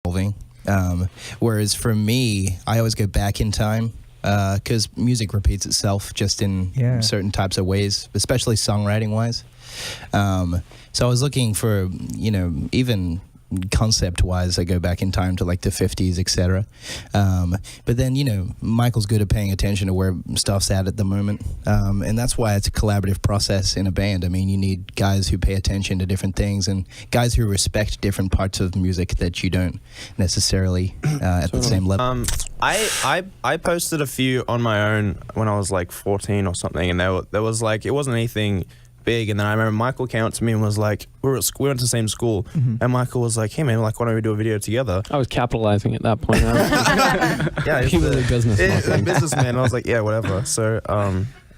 evolving. Whereas for me, I always go back in time because music repeats itself just in certain types of ways, especially songwriting wise. So I was looking for, even concept wise, I go back in time to like the 50s, etc. But then, Michael's good at paying attention to where stuff's at the moment. And that's why it's a collaborative process in a band. I mean, you need guys who pay attention to different things and guys who respect different parts of music that you don't necessarily at the same level. I posted a few on my own when I was like 14 or something, and there was like, it wasn't anything big. And then I remember Michael came up to me and was like, we went to the same school, and Michael was like, hey man, like, why don't we do a video together? I was capitalizing at that point. Yeah, he was a businessman. I was like, yeah, whatever. So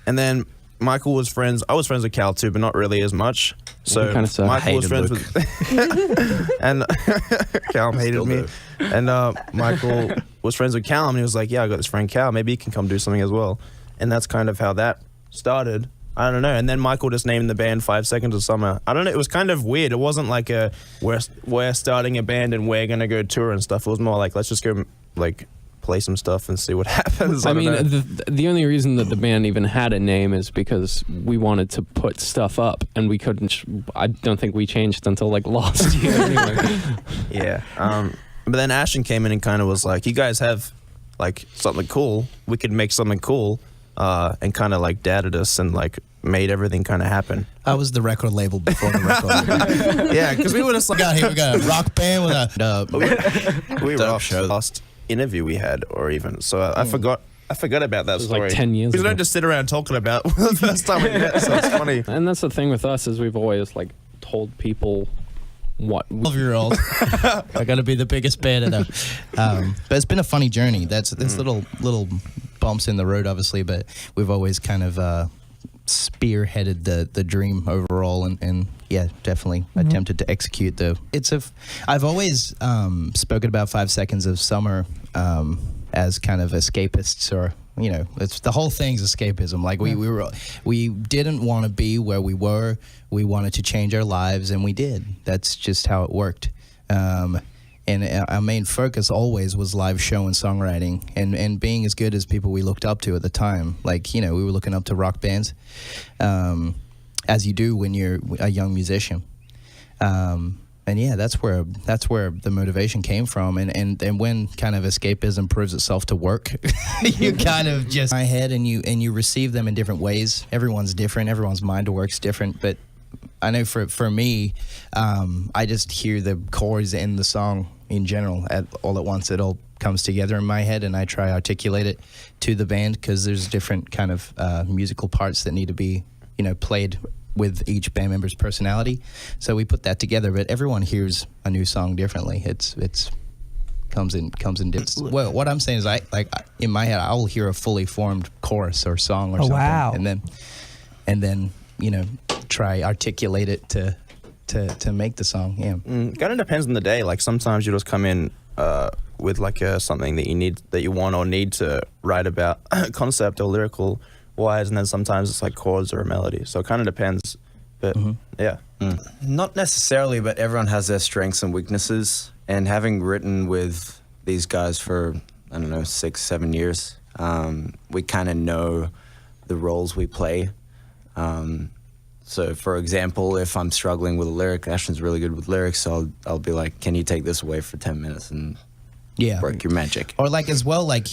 and then Michael was friends. I was friends with Cal too, but not really as much. So Michael was friends with, and Cal hated me. And Michael was friends with Cal, and he was like, yeah, I got this friend Cal. Maybe he can come do something as well. And that's kind of how that started. I don't know. And then Michael just named the band 5 Seconds of Summer. I don't know. It was kind of weird. It wasn't like we're starting a band and we're gonna go tour and stuff. It was more like, let's just go like play some stuff and see what happens. I mean, the only reason that the band even had a name is because we wanted to put stuff up, and we couldn't. I don't think we changed until like last year. Anyway. Yeah. But then Ashton came in and kind of was like, you guys have like something cool. We could make something cool. And kind of like dadded us and like made everything kind of happen. I was the record label before the record label. Yeah, because we would have like, we got a rock band with a we were off show last interview we had, or even so I forgot about that story. Like 10 years because ago. we don't just sit around talking about the first time we met, so it's funny. And that's the thing with us, is we've always like told people what 12-year-old. I got to be the biggest band in but it's been a funny journey. There's little bumps in the road, obviously, but we've always kind of spearheaded the dream overall, and yeah, definitely attempted to execute I've always spoken about 5 Seconds of Summer as kind of escapists, or it's the whole thing's escapism. Like we didn't want to be where we were. We wanted to change our lives, and we did. That's just how it worked. And our main focus always was live show and songwriting, and being as good as people we looked up to at the time. Like, we were looking up to rock bands, as you do when you're a young musician. And yeah, that's where the motivation came from. And when kind of escapism proves itself to work, you kind of just my head and you receive them in different ways. Everyone's different. Everyone's mind works different, but I know for me, I just hear the chords in the song in general all at once. It all comes together in my head, and I try to articulate it to the band, because there's different kind of musical parts that need to be played with each band member's personality. So we put that together, but everyone hears a new song differently. It's comes in dips. Well, what I'm saying is, I in my head, I'll hear a fully formed chorus or song or something, wow. and then try articulate it to make the song. Yeah. Kind of depends on the day. Like sometimes you just come in with like something that you want or need to write about, concept or lyrical wise, and then sometimes it's like chords or a melody. So it kind of depends. But yeah. Not necessarily, but everyone has their strengths and weaknesses. And having written with these guys for, 6-7 years, we kind of know the roles we play. So, for example, if I'm struggling with a lyric, Ashton's really good with lyrics, so I'll be like, can you take this away for 10 minutes and work your magic? Or like as well, like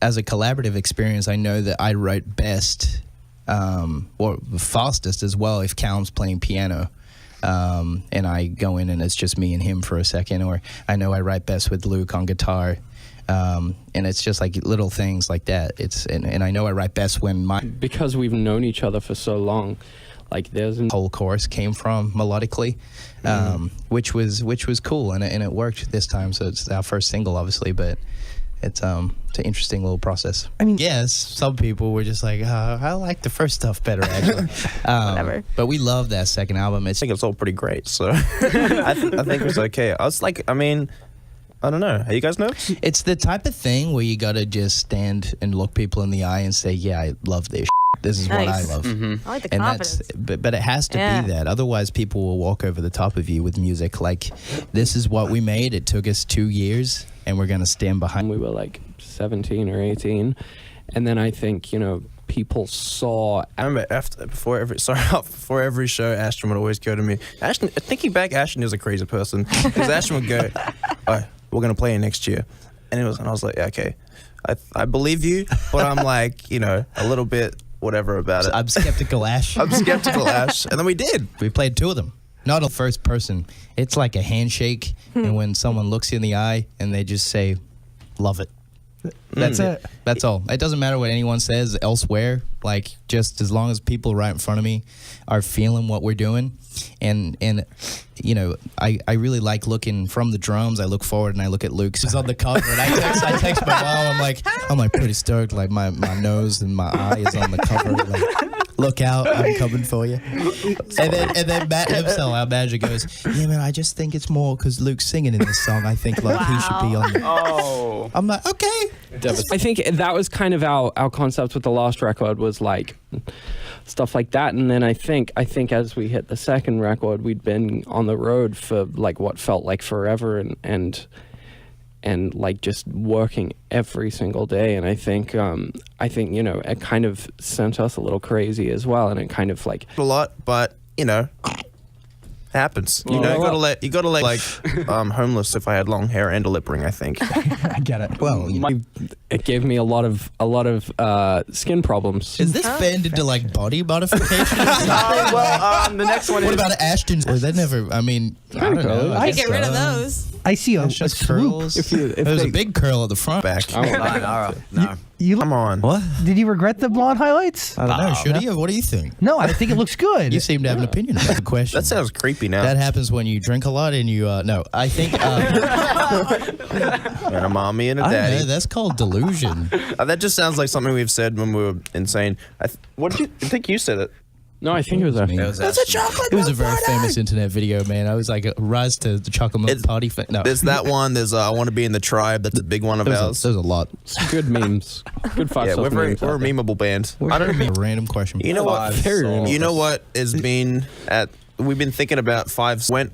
as a collaborative experience, I know that I write best or fastest as well if Callum's playing piano. And I go in and it's just me and him for a second. Or I know I write best with Luke on guitar. And it's just like little things like that. And I know I write best when because we've known each other for so long, like there's a whole chorus came from melodically, which was cool, and it worked this time. So it's our first single, obviously, but it's an interesting little process. I mean, yes, some people were just like, I like the first stuff better, actually. Whatever. But we love that second album. I think it's all pretty great. So I think it's okay. I was like, I don't know. Are you guys nervous? It's the type of thing where you gotta just stand and look people in the eye and say, yeah, I love this. This is what I love. I like the confidence. But it has to be that. Otherwise, people will walk over the top of you with music. Like, this is what we made. It took us 2 years, and we're gonna stand behind. We were like 17 or 18, and then I think people saw. I remember before every show, Ashton would always go to me. Ashton, thinking back, Ashton is a crazy person because Ashton would go, "Oh, we're gonna play next year," and I was like, yeah, "Okay, I believe you," but I'm like, a little bit whatever about it. I'm skeptical, Ash. I'm skeptical, Ash, and then we did. We played 2 of them. Not a first person. It's like a handshake, and when someone looks you in the eye and they just say, "Love it." That's it. That's all. It doesn't matter what anyone says elsewhere. Like, just as long as people right in front of me are feeling what we're doing, and I really like looking from the drums. I look forward and I look at Luke's. He's on the cover, and I text my mom. I'm like pretty stoked. Like my nose and my eye is on the cover. Like, look out, I'm coming for you. And then Matt himself, our manager, goes, "Yeah, man, I just think it's more because Luke's singing in this song. I think like he should be on." Oh, I'm like, okay. I think that was kind of our concept with the last record, was like stuff like that. And then I think as we hit the second record, we'd been on the road for like what felt like forever, and like just working every single day. And I think it kind of sent us a little crazy as well, and it kind of like a lot, but happens. You gotta let like homeless if I had long hair and a lip ring, I think. I get it. Well, it gave me a lot of skin problems. Is this banned into like body modification? the next one. What about Ashton's? Or they never. I mean, I don't know. I get rid of those. I see a just swoop. curls. There's a big curl at the front. Back. No. You Come on. What? Did you regret the blonde highlights? I don't know. Should he? Or what do you think? No, I think it looks good. You seem to have an opinion about the question. That sounds creepy now. That happens when you drink a lot and you. No, I think. And a mommy and a I don't daddy. know, that's called delusion. That just sounds like something we've said when we were insane. What did you I think you said it? No, I think it was me. That's a chocolate. It was a very famous internet video, man. I was like, rise to the chocolate milk party. No, There's that one. There's I want to be in the tribe. That's a big one of ours. there's a lot. good memes. Good 5 Yeah, we're memes. a memeable band. I don't know. A random question. You know what? Very random. You know what has been at? We've been thinking about 5 went